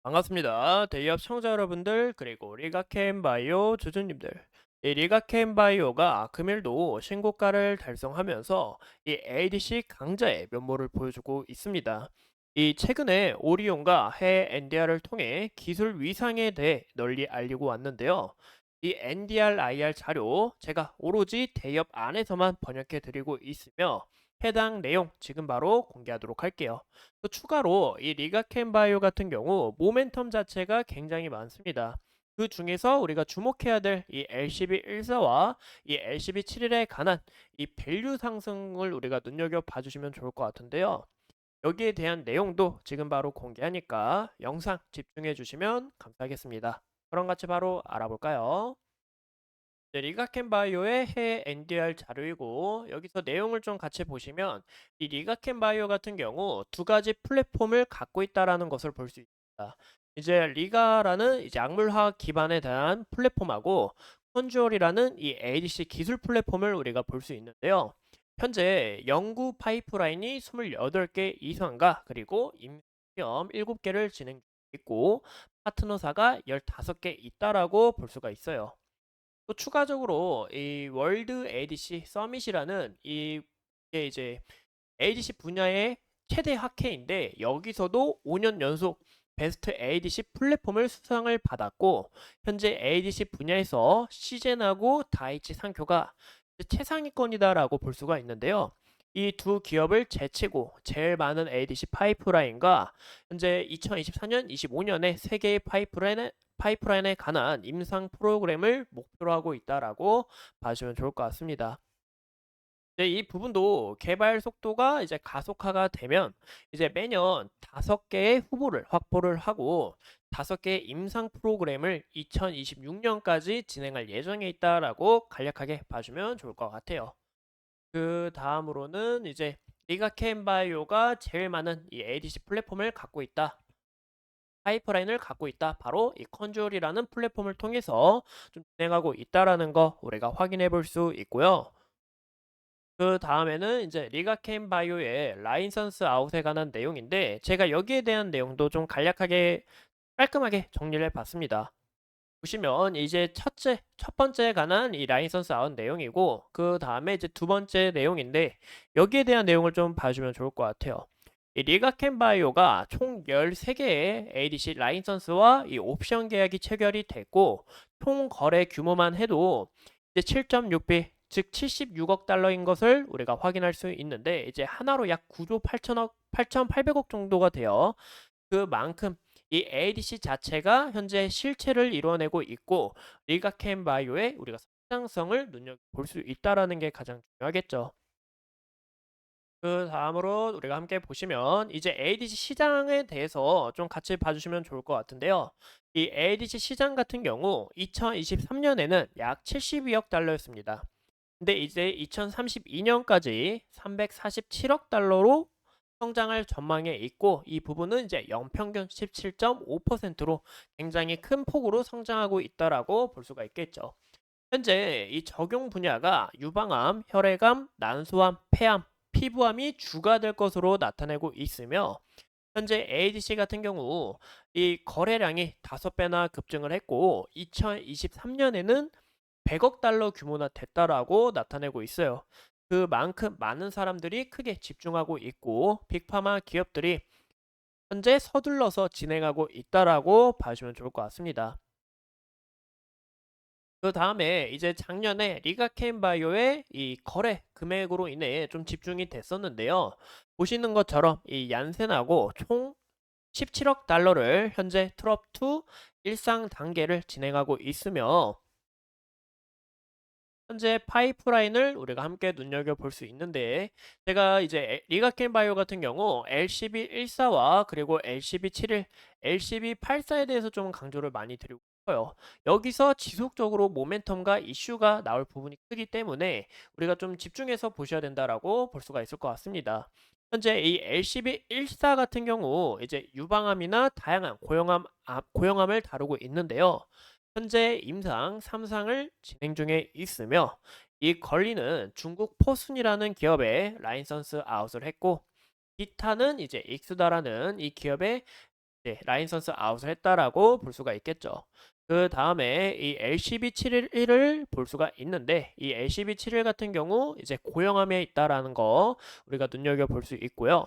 반갑습니다. 대기업 청자 여러분들, 그리고 리가캠바이오 주주님들. 이 리가캠바이오가 금일도 신고가를 달성하면서 이 ADC 강자의 면모를 보여주고 있습니다. 이 최근에 오리온과 해외 NDR을 통해 기술 위상에 대해 널리 알리고 왔는데요. 이 NDR IR 자료 제가 오로지 대기업 안에서만 번역해 드리고 있으며 해당 내용 지금 바로 공개하도록 할게요. 또 추가로 이 리가켄바이오 같은 경우 모멘텀 자체가 굉장히 많습니다. 그 중에서 우리가 주목해야 될 이 LCB14와 이 LCB71에 관한 이 밸류 상승을 우리가 눈여겨 봐주시면 좋을 것 같은데요. 여기에 대한 내용도 지금 바로 공개하니까 영상 집중해 주시면 감사하겠습니다. 그럼 같이 바로 알아볼까요? 네, 리가켄바이오의 해 NDR 자료이고 여기서 내용을 좀 같이 보시면 이 리가켄바이오 같은 경우 두 가지 플랫폼을 갖고 있다라는 것을 볼 수 있습니다. 이제 리가라는 이제 약물화학 기반에 대한 플랫폼하고 컨주얼이라는 이 ADC 기술 플랫폼을 우리가 볼 수 있는데요. 현재 연구 파이프라인이 28개 이상과 그리고 임시험 7개를 진행 중에 있고 파트너사가 15개 있다라고 볼 수가 있어요. 또 추가적으로 이 월드 ADC 서밋이라는 이게 이제 ADC 분야의 최대 학회인데 여기서도 5년 연속 베스트 ADC 플랫폼을 수상을 받았고 현재 ADC 분야에서 시젠하고 다이치 상교가 최상위권이다라고 볼 수가 있는데요. 이 두 기업을 제치고 제일 많은 ADC 파이프라인과 현재 2024년, 25년에 세계의 파이프라인에 관한 임상 프로그램을 목표로 하고 있다라고 봐주면 좋을 것 같습니다. 네, 이 부분도 개발 속도가 이제 가속화가 되면 이제 매년 5개의 후보를 확보를 하고 5개의 임상 프로그램을 2026년까지 진행할 예정에 있다라고 간략하게 봐주면 좋을 것 같아요. 그 다음으로는 이제 리가켄바이오가 제일 많은 이 ADC 플랫폼을 갖고 있다. 파이프라인을 갖고 있다. 바로 이 컨주얼이라는 플랫폼을 통해서 좀 진행하고 있다라는 거 우리가 확인해 볼 수 있고요. 그 다음에는 이제 리가켄 바이오의 라이선스 아웃에 관한 내용인데 제가 여기에 대한 내용도 좀 간략하게 깔끔하게 정리를 해봤습니다. 보시면 이제 첫 번째에 관한 이 라이선스 아웃 내용이고 그 다음에 이제 두 번째 내용인데 여기에 대한 내용을 좀 봐주면 좋을 것 같아요. 이 리가켄 바이오가 총 13개의 ADC 라이선스와 이 옵션 계약이 체결이 됐고 총 거래 규모만 해도 이제 7.6비 즉 76억 달러인 것을 우리가 확인할 수 있는데 이제 하나로 약 9조 8천억 8,800억 정도가 되어 그만큼 이 ADC 자체가 현재 실체를 이뤄내고 있고 리가켄 바이오의 우리가 성장성을 눈여겨볼 수 있다라는 게 가장 중요하겠죠. 그 다음으로 우리가 함께 보시면 이제 ADC 시장에 대해서 좀 같이 봐주시면 좋을 것 같은데요. 이 ADC 시장 같은 경우 2023년에는 약 72억 달러였습니다. 근데 이제 2032년까지 347억 달러로 성장할 전망에 있고 이 부분은 이제 연평균 17.5%로 굉장히 큰 폭으로 성장하고 있다라고 볼 수가 있겠죠. 현재 이 적용 분야가 유방암, 혈액암, 난소암, 폐암, 피부암이 주가 될 것으로 나타내고 있으며 현재 ADC 같은 경우 이 거래량이 5배나 급증을 했고 2023년에는 100억 달러 규모나 됐다라고 나타내고 있어요. 그만큼 많은 사람들이 크게 집중하고 있고 빅파마 기업들이 현재 서둘러서 진행하고 있다라고 봐주면 좋을 것 같습니다. 그 다음에 이제 작년에 리가켄 바이오의 이 거래 금액으로 인해 좀 집중이 됐었는데요. 보시는 것처럼 이 얀센하고 총 17억 달러를 현재 트럭2 일상 단계를 진행하고 있으며 현재 파이프라인을 우리가 함께 눈여겨볼 수 있는데 제가 이제 리가켄 바이오 같은 경우 LCB14와 그리고 LCB71, LCB84에 대해서 좀 강조를 많이 드리고 싶어요. 여기서 지속적으로 모멘텀과 이슈가 나올 부분이 크기 때문에 우리가 좀 집중해서 보셔야 된다라고 볼 수가 있을 것 같습니다. 현재 이 LCB14 같은 경우 이제 유방암이나 다양한 고형암을 다루고 있는데요. 현재 임상 3상을 진행 중에 있으며 이 권리는 중국 포순이라는 기업에 라이선스 아웃을 했고 기타는 이제 익스다라는 이 기업에 네, 라이선스 아웃을 했다라고 볼 수가 있겠죠. 그 다음에 이 LCB71을 볼 수가 있는데 이 LCB71 같은 경우 이제 고영함에 있다라는 거 우리가 눈여겨 볼 수 있고요.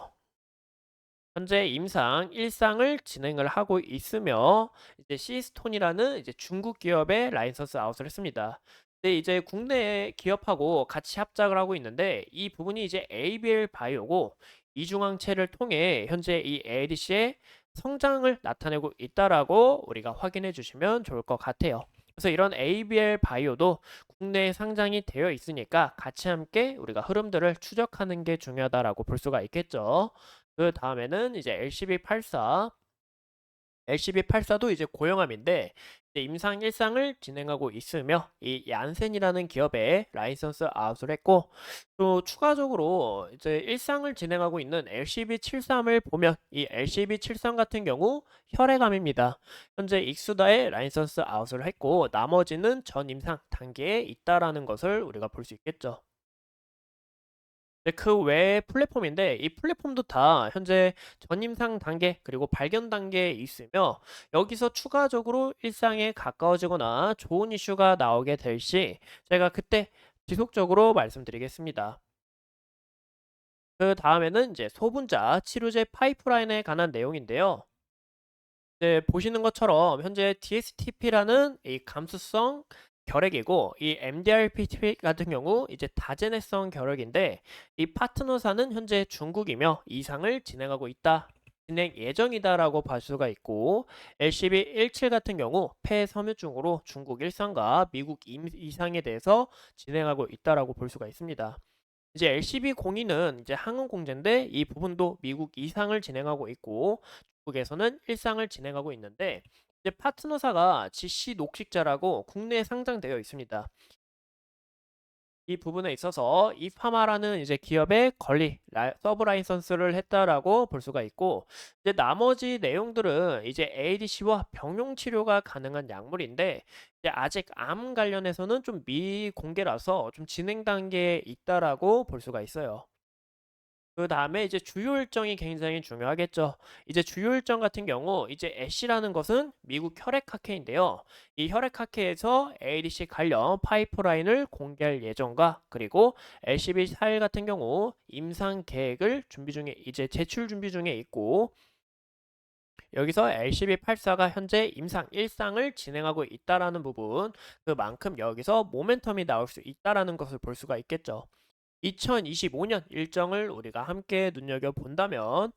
현재 임상 1상을 진행을 하고 있으며 이제 시스톤이라는 이제 중국 기업의 라이선스 아웃을 했습니다. 근데 이제 국내 기업하고 같이 합작을 하고 있는데 이 부분이 이제 ABL 바이오고 이중항체를 통해 현재 이 ADC의 성장을 나타내고 있다라고 우리가 확인해 주시면 좋을 것 같아요. 그래서 이런 ABL 바이오도 국내에 상장이 되어 있으니까 같이 함께 우리가 흐름들을 추적하는 게 중요하다라고 볼 수가 있겠죠. 그 다음에는 이제 LCB84도 이제 고영함인데 이제 임상 1상을 진행하고 있으며 이 얀센이라는 기업에 라이선스 아웃을 했고 또 추가적으로 이제 1상을 진행하고 있는 LCB73을 보면 이 LCB73 같은 경우 혈액암입니다. 현재 익수다에 라이선스 아웃을 했고 나머지는 전 임상 단계에 있다라는 것을 우리가 볼 수 있겠죠. 네, 그 외에 플랫폼인데 이 플랫폼도 다 현재 전임상 단계 그리고 발견 단계에 있으며 여기서 추가적으로 일상에 가까워지거나 좋은 이슈가 나오게 될 시 제가 그때 지속적으로 말씀드리겠습니다. 그 다음에는 이제 소분자 치료제 파이프라인에 관한 내용인데요. 네, 보시는 것처럼 현재 DSTP라는 이 감수성 결핵이고 이 MDRPT 같은 경우 이제 다제내성 결핵인데 이 파트너사는 현재 중국이며 이상을 진행하고 있다. 진행 예정이다라고 볼 수가 있고 LCB17 같은 경우 폐섬유증으로 중국 일상과 미국 이상에 대해서 진행하고 있다라고 볼 수가 있습니다. 이제 LCB02는 이제 항공공제인데 이 부분도 미국 2상을 진행하고 있고 중국에서는 1상을 진행하고 있는데 이제 파트너사가 GC 녹식자라고 국내에 상장되어 있습니다. 이 부분에 있어서 이파마라는 이제 기업의 권리 서브 라이선스를 했다라고 볼 수가 있고 이제 나머지 내용들은 이제 ADC와 병용 치료가 가능한 약물인데 이제 아직 암 관련해서는 좀 미공개라서 좀 진행 단계에 있다라고 볼 수가 있어요. 그 다음에 이제 주요 일정이 굉장히 중요하겠죠. 이제 주요 일정 같은 경우 이제 애쉬라는 것은 미국 혈액학회인데요. 이 혈액학회에서 ADC 관련 파이프라인을 공개할 예정과 그리고 LCB41 같은 경우 임상 계획을 준비 중에 이제 제출 준비 중에 있고 여기서 LCB84가 현재 임상 1상을 진행하고 있다라는 부분 그만큼 여기서 모멘텀이 나올 수 있다라는 것을 볼 수가 있겠죠. 2025년 일정을 우리가 함께 눈여겨본다면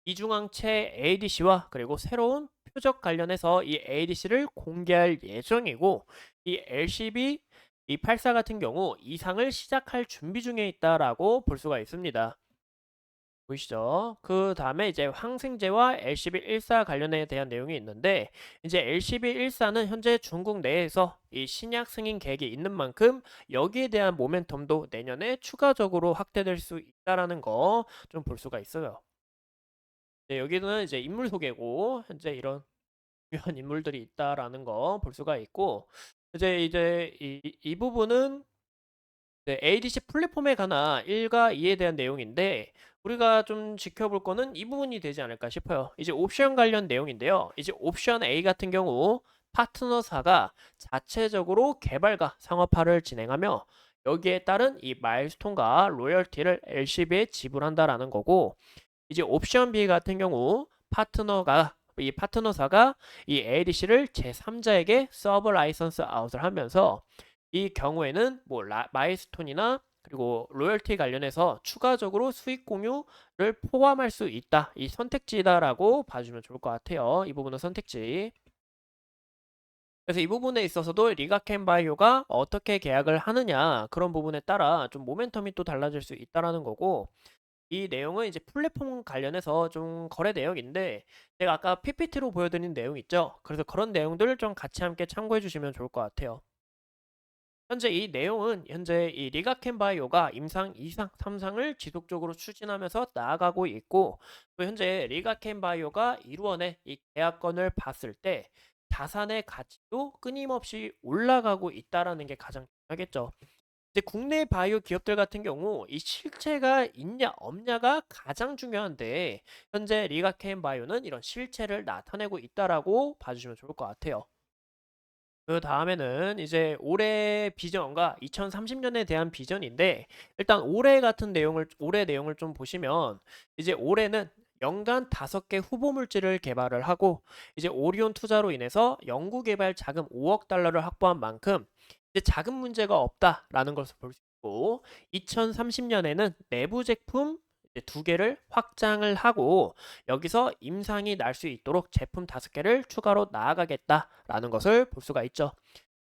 이중항체 ADC와 그리고 새로운 표적 관련해서 이 ADC를 공개할 예정이고 이 LCB 이 84 같은 경우 이상을 시작할 준비 중에 있다라고 볼 수가 있습니다. 보이시죠? 그 다음에 이제 항생제와 LCB14 관련에 대한 내용이 있는데 이제 LCB14는 현재 중국 내에서 이 신약 승인 계획이 있는 만큼 여기에 대한 모멘텀도 내년에 추가적으로 확대될 수 있다라는 거 좀 볼 수가 있어요. 네, 여기는 이제 인물 소개고 현재 이런 중요한 인물들이 있다라는 거 볼 수가 있고 이제 이 부분은 네, ADC 플랫폼에 관한 1과 2에 대한 내용인데 우리가 좀 지켜볼 거는 이 부분이 되지 않을까 싶어요. 이제 옵션 관련 내용인데요. 이제 옵션 A 같은 경우 파트너사가 자체적으로 개발과 상업화를 진행하며 여기에 따른 이 마일스톤과 로열티를 LCB에 지불한다라는 거고 이제 옵션 B 같은 경우 이 파트너사가 이 ADC를 제3자에게 서브 라이선스 아웃을 하면서 이 경우에는 뭐 마일스톤이나 그리고 로열티 관련해서 추가적으로 수익 공유를 포함할 수 있다. 이 선택지다라고 봐주면 좋을 것 같아요. 이 부분은 선택지. 그래서 이 부분에 있어서도 리가켄바이오가 어떻게 계약을 하느냐 그런 부분에 따라 좀 모멘텀이 또 달라질 수 있다라는 거고 이 내용은 이제 플랫폼 관련해서 좀 거래 내역인데 제가 아까 PPT로 보여드린 내용 있죠. 그래서 그런 내용들을 좀 같이 함께 참고해 주시면 좋을 것 같아요. 현재 이 내용은 현재 이 리가켄바이오가 임상 2상, 3상을 지속적으로 추진하면서 나아가고 있고 또 현재 리가켄바이오가 이루어낸 이 계약건을 봤을 때 자산의 가치도 끊임없이 올라가고 있다라는 게 가장 중요하겠죠. 이제 국내 바이오 기업들 같은 경우 이 실체가 있냐 없냐가 가장 중요한데 현재 리가켄 바이오는 이런 실체를 나타내고 있다라고 봐주시면 좋을 것 같아요. 그 다음에는 이제 올해 비전과 2030년에 대한 비전인데 일단 올해 내용을 좀 보시면 이제 올해는 연간 5개 후보 물질을 개발을 하고 이제 오리온 투자로 인해서 연구 개발 자금 5억 달러를 확보한 만큼 이제 자금 문제가 없다라는 것을 볼 수 있고 2030년에는 내부 제품 이제 2개를 확장을 하고 여기서 임상이 날 수 있도록 제품 5개를 추가로 나아가겠다라는 것을 볼 수가 있죠.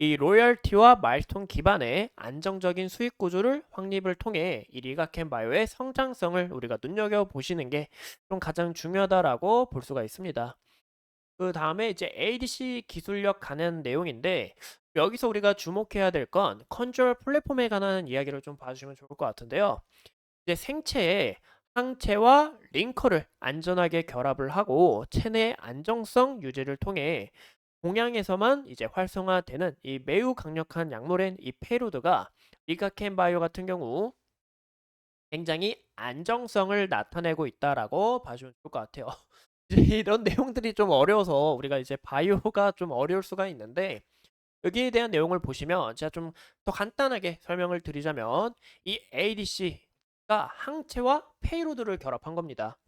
이 로열티와 마일스톤 기반의 안정적인 수익 구조를 확립을 통해 이 리가켄 바이오의 성장성을 우리가 눈여겨 보시는 게 좀 가장 중요하다라고 볼 수가 있습니다. 그 다음에 이제 ADC 기술력 관한 내용인데 여기서 우리가 주목해야 될 건 컨트롤 플랫폼에 관한 이야기를 좀 봐주시면 좋을 것 같은데요. 이제 생체에 항체와 링커를 안전하게 결합을 하고 체내 안정성 유지를 통해 동양에서만 이제 활성화되는 이 매우 강력한 약물인 이 페로드가 리가켄 바이오 같은 경우 굉장히 안정성을 나타내고 있다라고 봐주면 좋을 것 같아요. 이제 이런 내용들이 좀 어려워서 우리가 이제 바이오가 좀 어려울 수가 있는데 여기에 대한 내용을 보시면 제가 좀 더 간단하게 설명을 드리자면 이 ADC가 항체와 페이로드를 결합한 겁니다.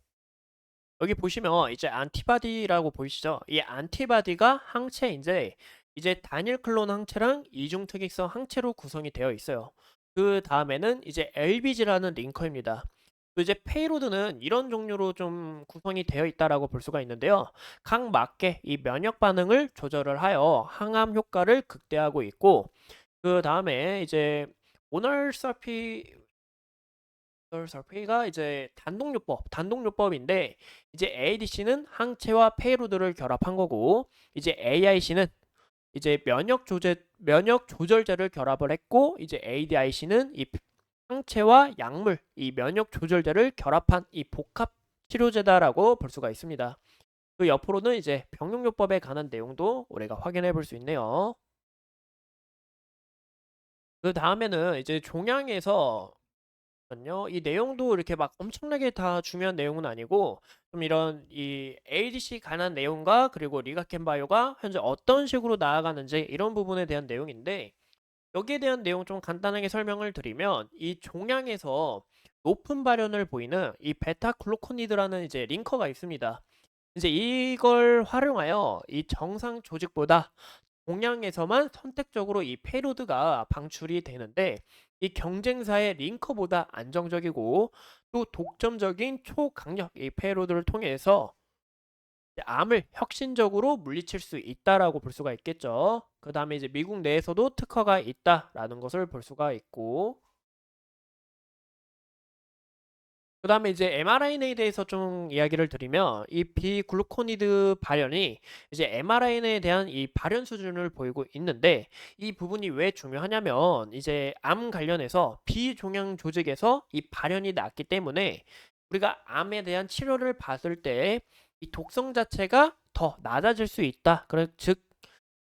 여기 보시면 이제 안티바디라고 보이시죠? 이 안티바디가 항체인데 이제 단일 클론 항체랑 이중 특이성 항체로 구성이 되어 있어요. 그 다음에는 이제 LBG라는 링커입니다. 또 이제 페이로드는 이런 종류로 좀 구성이 되어 있다라고 볼 수가 있는데요. 각 맞게 이 면역 반응을 조절을 하여 항암 효과를 극대화하고 있고 그 다음에 이제 모널서피 설피가 이제 단독요법인데 이제 ADC는 항체와 페이로드를 결합한 거고 이제 AIC는 이제 면역 조절제를 결합을 했고 이제 ADIC는 이 항체와 약물 이 면역 조절제를 결합한 이 복합 치료제다라고 볼 수가 있습니다. 그 옆으로는 이제 병용요법에 관한 내용도 우리가 확인해 볼 수 있네요. 그 다음에는 이제 종양에서 거든요. 이 내용도 이렇게 막 엄청나게 다 중요한 내용은 아니고 좀 이런 이 ADC 관한 내용과 그리고 리가켄 바이오가 현재 어떤 식으로 나아가는지 이런 부분에 대한 내용인데 여기에 대한 내용 좀 간단하게 설명을 드리면 이 종양에서 높은 발현을 보이는 이 베타글루코니드라는 이제 링커가 있습니다. 이제 이걸 활용하여 이 정상 조직보다 동양에서만 선택적으로 이 페로드가 방출이 되는데 이 경쟁사의 링커보다 안정적이고 또 독점적인 초강력 이 페로드를 통해서 암을 혁신적으로 물리칠 수 있다라고 볼 수가 있겠죠. 그 다음에 이제 미국 내에서도 특허가 있다라는 것을 볼 수가 있고 그다음에 이제 mRNA에 대해서 좀 이야기를 드리면 이 비글루코니드 발현이 이제 mRNA에 대한 이 발현 수준을 보이고 있는데 이 부분이 왜 중요하냐면 이제 암 관련해서 비종양 조직에서 이 발현이 났기 때문에 우리가 암에 대한 치료를 받을 때 이 독성 자체가 더 낮아질 수 있다. 즉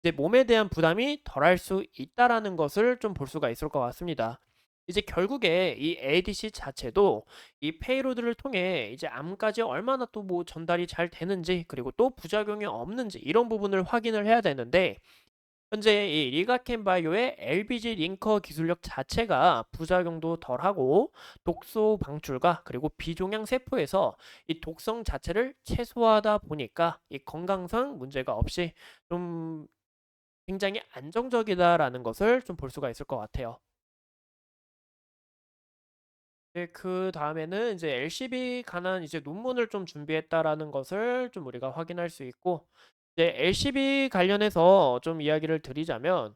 이제 몸에 대한 부담이 덜할 수 있다라는 것을 좀 볼 수가 있을 것 같습니다. 이제 결국에 이 ADC 자체도 이 페이로드를 통해 이제 암까지 얼마나 또 뭐 전달이 잘 되는지 그리고 또 부작용이 없는지 이런 부분을 확인을 해야 되는데 현재 이 리가켄 바이오의 LBG 링커 기술력 자체가 부작용도 덜하고 독소 방출과 그리고 비종양 세포에서 이 독성 자체를 최소화하다 보니까 이 건강상 문제가 없이 좀 굉장히 안정적이다라는 것을 좀 볼 수가 있을 것 같아요. 네, 그 다음에는 이제 LCB 관한 이제 논문을 좀 준비했다라는 것을 좀 우리가 확인할 수 있고, 이제 LCB 관련해서 좀 이야기를 드리자면,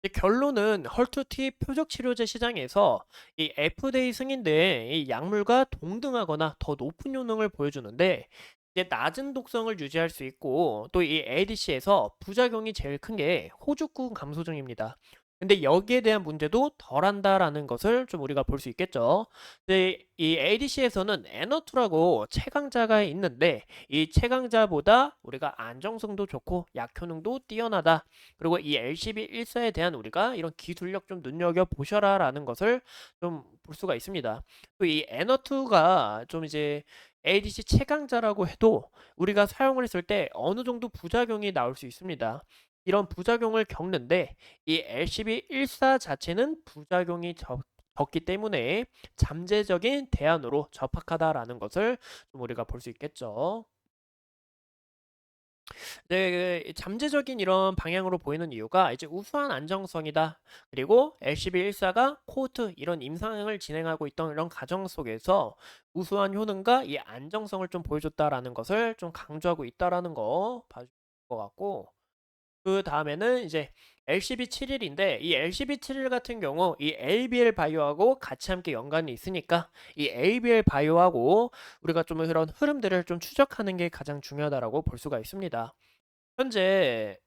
이제 결론은 헐투티 표적 치료제 시장에서 이 FDA 승인된 이 약물과 동등하거나 더 높은 효능을 보여주는데, 이제 낮은 독성을 유지할 수 있고, 또 이 ADC에서 부작용이 제일 큰 게 호주구 감소 중입니다. 근데 여기에 대한 문제도 덜한다라는 것을 좀 우리가 볼 수 있겠죠. 근데 이 ADC에서는 N2라고 최강자가 있는데 이 최강자보다 우리가 안정성도 좋고 약효능도 뛰어나다. 그리고 이 LCB14에 대한 우리가 이런 기술력 좀 눈여겨 보셔라라는 것을 좀 볼 수가 있습니다. 또 이 N2가 좀 이제 ADC 최강자라고 해도 우리가 사용을 했을 때 어느 정도 부작용이 나올 수 있습니다. 이런 부작용을 겪는데 이 LCB14 자체는 부작용이 적기 때문에 잠재적인 대안으로 적합하다라는 것을 좀 우리가 볼 수 있겠죠. 네, 그 잠재적인 이런 방향으로 보이는 이유가 이제 우수한 안정성이다. 그리고 LCB14가 코호트 이런 임상을 진행하고 있던 이런 과정 속에서 우수한 효능과 이 안정성을 좀 보여줬다라는 것을 좀 강조하고 있다라는 거 봐줄 것 같고, 그 다음에는 이제 LCB71인데 이 LCB71 같은 경우 이 ABL 바이오하고 같이 함께 연관이 있으니까 이 ABL 바이오하고 우리가 좀 그런 흐름들을 좀 추적하는 게 가장 중요하다라고 볼 수가 있습니다. 현재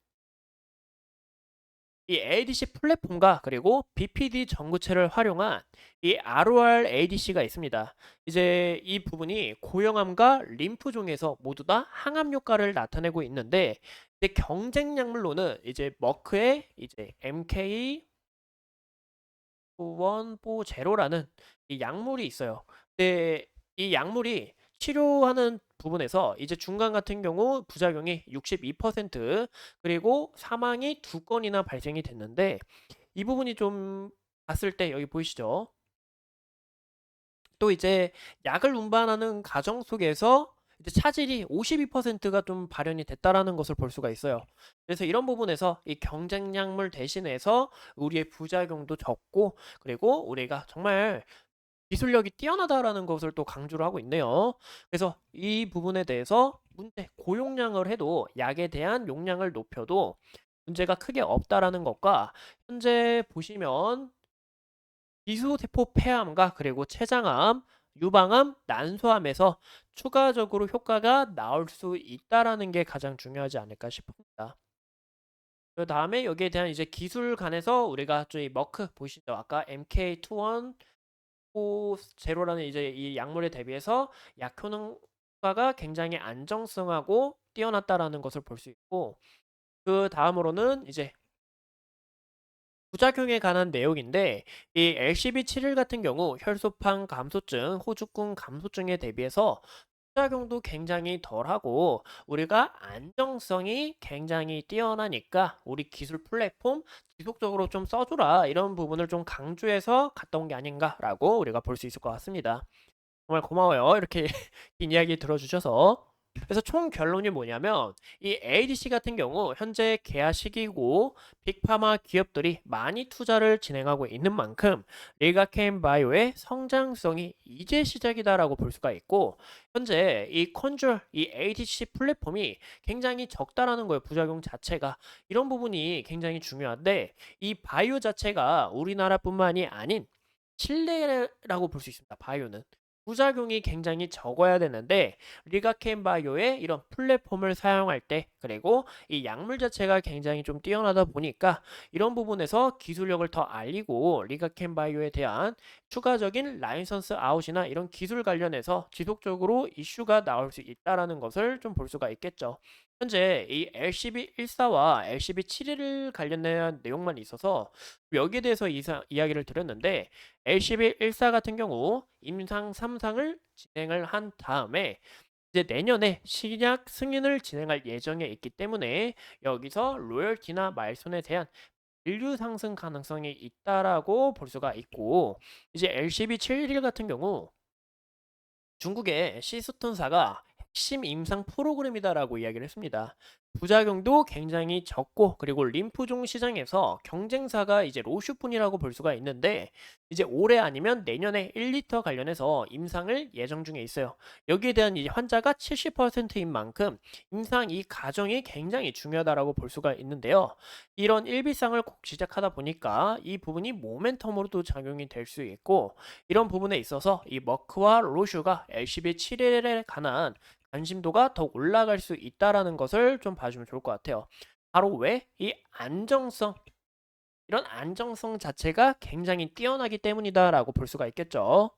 이 ADC 플랫폼과 그리고 BPD 전구체를 활용한 이 ROR ADC가 있습니다. 이제 이 부분이 고형암과 림프종에서 모두 다 항암 효과를 나타내고 있는데 이제 경쟁 약물로는 이제 머크의 이제 MK140라는 이 약물이 있어요. 근데 이 약물이 치료하는 부분에서 이제 중간 같은 경우 부작용이 62% 그리고 사망이 2건이나 발생이 됐는데 이 부분이 좀 봤을 때 여기 보이시죠? 또 이제 약을 운반하는 과정 속에서 이제 차질이 52%가 좀 발현이 됐다라는 것을 볼 수가 있어요. 그래서 이런 부분에서 이 경쟁 약물 대신해서 우리의 부작용도 적고 그리고 우리가 정말 기술력이 뛰어나다라는 것을 또 강조를 하고 있네요. 그래서 이 부분에 대해서 문제 고용량을 해도 약에 대한 용량을 높여도 문제가 크게 없다라는 것과 현재 보시면 기수세포 폐암과 그리고 췌장암, 유방암, 난소암에서 추가적으로 효과가 나올 수 있다라는 게 가장 중요하지 않을까 싶습니다. 그 다음에 여기에 대한 이제 기술 간에서 우리가 저희 머크 보시죠. 아까 MK21 제로라는 이제 이 약물에 대비해서 약 효능가가 굉장히 안정성하고 뛰어났다라는 것을 볼 수 있고 그 다음으로는 이제 부작용에 관한 내용인데 이 LCB71 같은 경우 혈소판 감소증, 호주군 감소증에 대비해서 부작용도 굉장히 덜하고 우리가 안정성이 굉장히 뛰어나니까 우리 기술 플랫폼 지속적으로 좀 써주라 이런 부분을 좀 강조해서 갔다 온 게 아닌가라고 우리가 볼 수 있을 것 같습니다. 정말 고마워요. 이렇게 긴 이야기 들어주셔서. 그래서 총 결론이 뭐냐면 이 ADC 같은 경우 현재 개화 시기고 빅파마 기업들이 많이 투자를 진행하고 있는 만큼 릴가케인 바이오의 성장성이 이제 시작이다라고 볼 수가 있고 현재 이 컨줄 이 ADC 플랫폼이 굉장히 적다라는 거예요. 부작용 자체가 이런 부분이 굉장히 중요한데 이 바이오 자체가 우리나라뿐만이 아닌 칠레라고 볼 수 있습니다. 바이오는 부작용이 굉장히 적어야 되는데 리가켄 바이오의 이런 플랫폼을 사용할 때 그리고 이 약물 자체가 굉장히 좀 뛰어나다 보니까 이런 부분에서 기술력을 더 알리고 리가켄 바이오에 대한 추가적인 라이선스 아웃이나 이런 기술 관련해서 지속적으로 이슈가 나올 수 있다라는 것을 좀 볼 수가 있겠죠. 현재 이 LCB14와 LCB71 관련된 내용만 있어서 여기에 대해서 이야기를 드렸는데 LCB14 같은 경우 임상 3상을 진행을 한 다음에 이제 내년에 신약 승인을 진행할 예정에 있기 때문에 여기서 로열티나 말손에 대한 인류 상승 가능성이 있다라고 볼 수가 있고 이제 LCB71 같은 경우 중국의 시스톤사가 핵심 임상 프로그램이다라고 이야기를 했습니다. 부작용도 굉장히 적고 그리고 림프종 시장에서 경쟁사가 이제 로슈뿐이라고 볼 수가 있는데 이제 올해 아니면 내년에 1리터 관련해서 임상을 예정 중에 있어요. 여기에 대한 이제 환자가 70%인 만큼 임상 이 과정이 굉장히 중요하다라고 볼 수가 있는데요. 이런 일비상을 꼭 시작하다 보니까 이 부분이 모멘텀으로도 작용이 될 수 있고 이런 부분에 있어서 이 머크와 로슈가 LCB7일에 관한 관심도가 더 올라갈 수 있다라는 것을 좀 봐주면 좋을 것 같아요. 바로 왜? 이 안정성 이런 안정성 자체가 굉장히 뛰어나기 때문이다라고 볼 수가 있겠죠.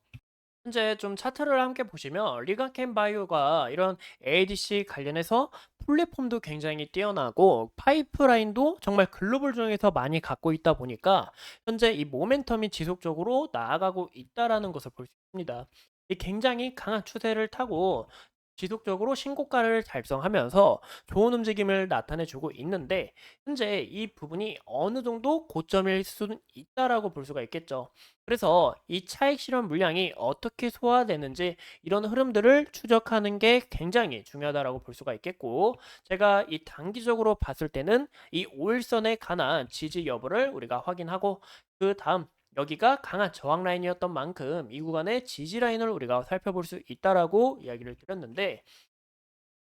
현재 좀 차트를 함께 보시면 리가켄 바이오가 이런 ADC 관련해서 플랫폼도 굉장히 뛰어나고 파이프라인도 정말 글로벌 중에서 많이 갖고 있다 보니까 현재 이 모멘텀이 지속적으로 나아가고 있다라는 것을 볼 수 있습니다. 이 굉장히 강한 추세를 타고 지속적으로 신고가를 달성하면서 좋은 움직임을 나타내주고 있는데 현재 이 부분이 어느 정도 고점일 수는 있다라고 볼 수가 있겠죠. 그래서 이 차익 실현 물량이 어떻게 소화되는지 이런 흐름들을 추적하는 게 굉장히 중요하다라고 볼 수가 있겠고 제가 이 단기적으로 봤을 때는 이 5일선에 관한 지지 여부를 우리가 확인하고 그 다음 여기가 강한 저항 라인이었던 만큼 이 구간의 지지 라인을 우리가 살펴볼 수 있다라고 이야기를 드렸는데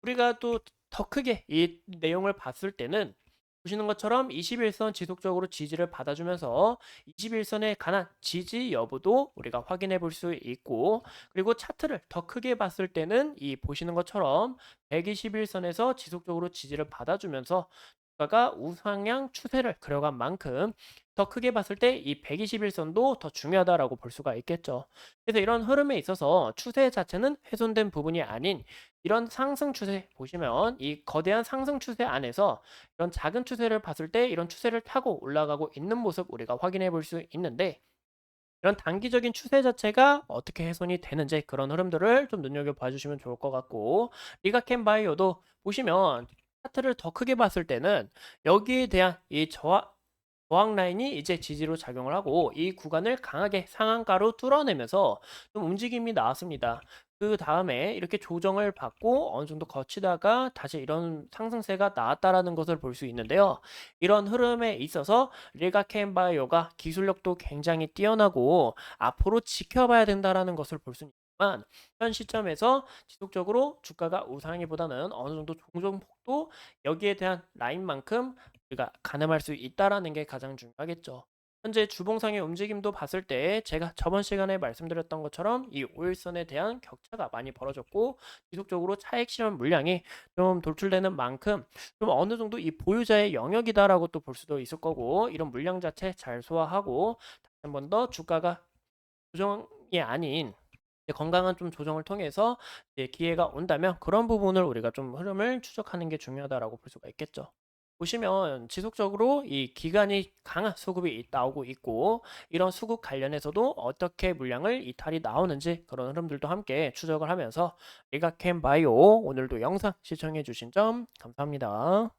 우리가 또 더 크게 이 내용을 봤을 때는 보시는 것처럼 21선 지속적으로 지지를 받아주면서 21선에 관한 지지 여부도 우리가 확인해 볼 수 있고 그리고 차트를 더 크게 봤을 때는 이 보시는 것처럼 121선에서 지속적으로 지지를 받아주면서 주가가 우상향 추세를 그려간 만큼 더 크게 봤을 때 이 121선도 더 중요하다라고 볼 수가 있겠죠. 그래서 이런 흐름에 있어서 추세 자체는 훼손된 부분이 아닌 이런 상승 추세 보시면 이 거대한 상승 추세 안에서 이런 작은 추세를 봤을 때 이런 추세를 타고 올라가고 있는 모습 우리가 확인해 볼 수 있는데 이런 단기적인 추세 자체가 어떻게 훼손이 되는지 그런 흐름들을 좀 눈여겨봐 주시면 좋을 것 같고 리가켄 바이오도 보시면 차트를 더 크게 봤을 때는 여기에 대한 이 저항 라인이 이제 지지로 작용을 하고 이 구간을 강하게 상한가로 뚫어내면서 좀 움직임이 나왔습니다. 그 다음에 이렇게 조정을 받고 어느 정도 거치다가 다시 이런 상승세가 나왔다라는 것을 볼 수 있는데요. 이런 흐름에 있어서 릴가켄바이오가 기술력도 굉장히 뛰어나고 앞으로 지켜봐야 된다라는 것을 볼 수 있지만 현 시점에서 지속적으로 주가가 우상이보다는 어느 정도 종종폭도 여기에 대한 라인만큼 우리가 가늠할 수 있다라는 게 가장 중요하겠죠. 현재 주봉상의 움직임도 봤을 때 제가 저번 시간에 말씀드렸던 것처럼 이 5일선에 대한 격차가 많이 벌어졌고 지속적으로 차익 실현 물량이 좀 돌출되는 만큼 좀 어느 정도 이 보유자의 영역이다라고 또 볼 수도 있을 거고 이런 물량 자체 잘 소화하고 다시 한 번 더 주가가 조정이 아닌 건강한 좀 조정을 통해서 이제 기회가 온다면 그런 부분을 우리가 좀 흐름을 추적하는 게 중요하다라고 볼 수가 있겠죠. 보시면 지속적으로 이 기간이 강한 수급이 나오고 있고 이런 수급 관련해서도 어떻게 물량을 이탈이 나오는지 그런 흐름들도 함께 추적을 하면서 리가캠 바이오 오늘도 영상 시청해 주신 점 감사합니다.